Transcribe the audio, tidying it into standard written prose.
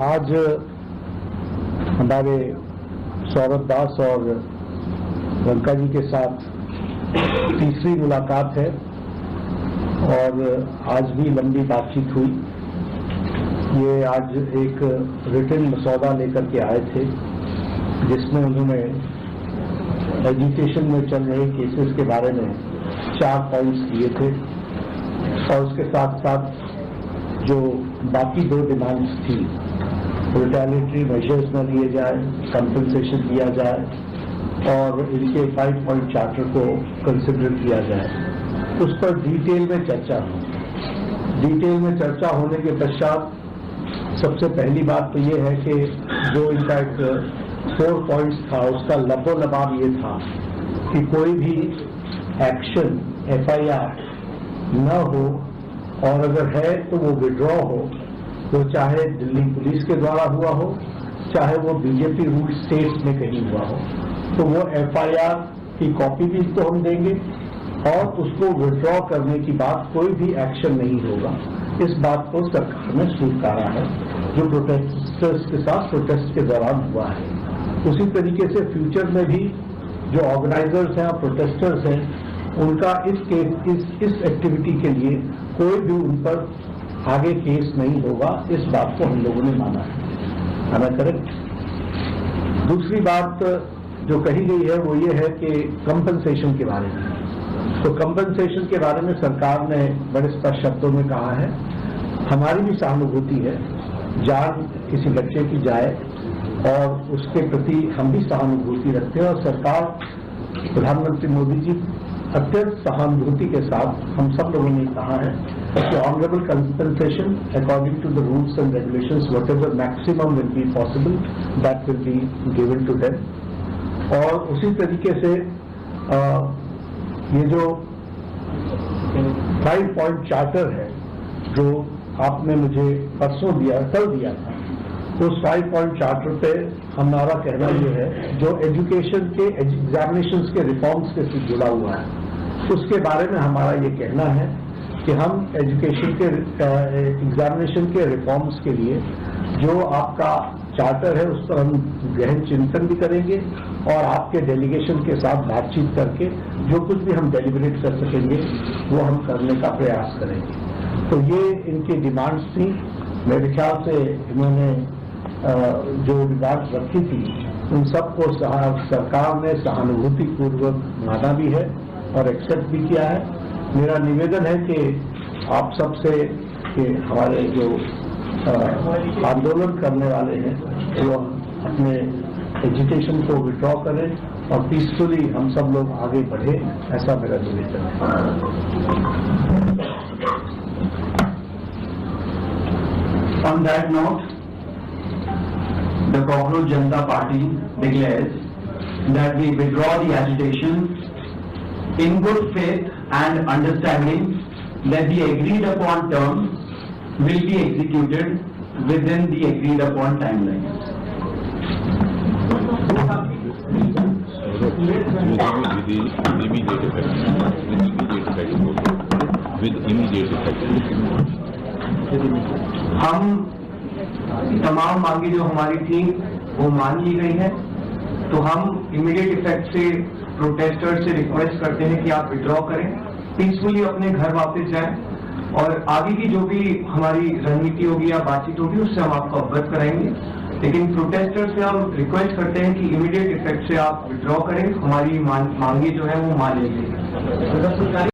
आज हमारे सौरभ दास और रंका जी के साथ तीसरी मुलाकात है और आज भी लंबी बातचीत हुई। ये आज एक रिटन मसौदा लेकर के आए थे जिसमें उन्होंने एजुकेशन में चल रहे केसेस के बारे में 4 पॉइंट्स दिए थे और उसके साथ साथ जो बाकी 2 डिमांड्स थी, रिटेलिटरी मेजर्स न लिए जाए, कंपनसेशन दिया जाए और इनके 5 पॉइंट चार्टर को कंसिडर किया जाए, उस पर डिटेल में चर्चा हुई। डिटेल में चर्चा होने के पश्चात सबसे पहली बात तो ये है कि जो इनका एक 4 पॉइंट्स था उसका लबोलबाब ये था कि कोई भी एक्शन FIR न हो और अगर है तो वो विड्रॉ हो, तो चाहे दिल्ली पुलिस के द्वारा हुआ हो, चाहे वो बीजेपी रूल स्टेट्स में कहीं हुआ हो, तो वो FIR की कॉपी भी तो हम देंगे और उसको विड्रॉ करने की बात कोई भी एक्शन नहीं होगा। इस बात को सरकार ने स्वीकारा है जो प्रोटेस्टर्स के साथ प्रोटेस्ट के दौरान हुआ है। उसी तरीके से फ्यूचर में भी जो ऑर्गेनाइजर्स हैं और प्रोटेस्टर्स हैं उनका इस एक्टिविटी के लिए कोई भी उन पर आगे केस नहीं होगा, इस बात को हम लोगों ने माना है। am I correct? दूसरी बात जो कही गई है वो ये है कि कंपनसेशन के बारे में। तो कंपनसेशन के बारे में सरकार ने बड़े स्पष्ट शब्दों में कहा है, हमारी भी सहानुभूति है, जान किसी बच्चे की जाए और उसके प्रति हम भी सहानुभूति रखते हैं और सरकार प्रधानमंत्री मोदी जी अत्यंत सहानुभूति के साथ हम सब लोगों ने कहा है कि honourable compensation according to the rules and regulations whatever maximum will be possible that will be given to them. और उसी तरीके से ये जो 5 पॉइंट चार्टर है जो आपने मुझे परसों कल दिया था, उस 5 पॉइंट चार्टर पे हमारा कहना ये है जो एजुकेशन के एग्जामिनेशंस के रिफॉर्म्स के साथ जुड़ा हुआ है, उसके बारे में हमारा ये कहना है कि हम एजुकेशन के एग्जामिनेशन के रिफॉर्म्स के लिए जो आपका चार्टर है उस पर हम गहन चिंतन भी करेंगे और आपके डेलीगेशन के साथ बातचीत करके जो कुछ भी हम डेलिब्रेट कर सकेंगे वो हम करने का प्रयास करेंगे। तो ये इनकी डिमांड्स थी। मेरे ख्याल से इन्होंने जो डिमांड्स रखी थी उन सबको सरकार ने सहानुभूतिपूर्वक माना भी है और एक्सेप्ट भी किया है। मेरा निवेदन है कि आप सबसे कि हमारे जो आंदोलन करने वाले हैं वो अपने एजुकेशन को विड्रॉ करें और पीसफुली हम सब लोग आगे बढ़े, ऐसा मेरा निवेदन है। On that note, the Cockroach Janata Party declares that we withdraw the agitation in good faith and understanding that the agreed upon terms will be executed within the agreed upon timelines. With immediate effect. हम तमाम मांगे जो हमारी थी वो मान ली गई है, तो हम इमीडिएट इफेक्ट से प्रोटेस्टर्स से रिक्वेस्ट करते हैं कि आप विड्रॉ करें, पीसफुली अपने घर वापस जाएं और आगे की जो भी हमारी रणनीति होगी या बातचीत होगी उससे हम आपको अवगत कराएंगे। लेकिन प्रोटेस्टर्स से हम रिक्वेस्ट करते हैं कि इमीडिएट इफेक्ट से आप विड्रॉ करें, हमारी मांगे जो है वो मान ली गई।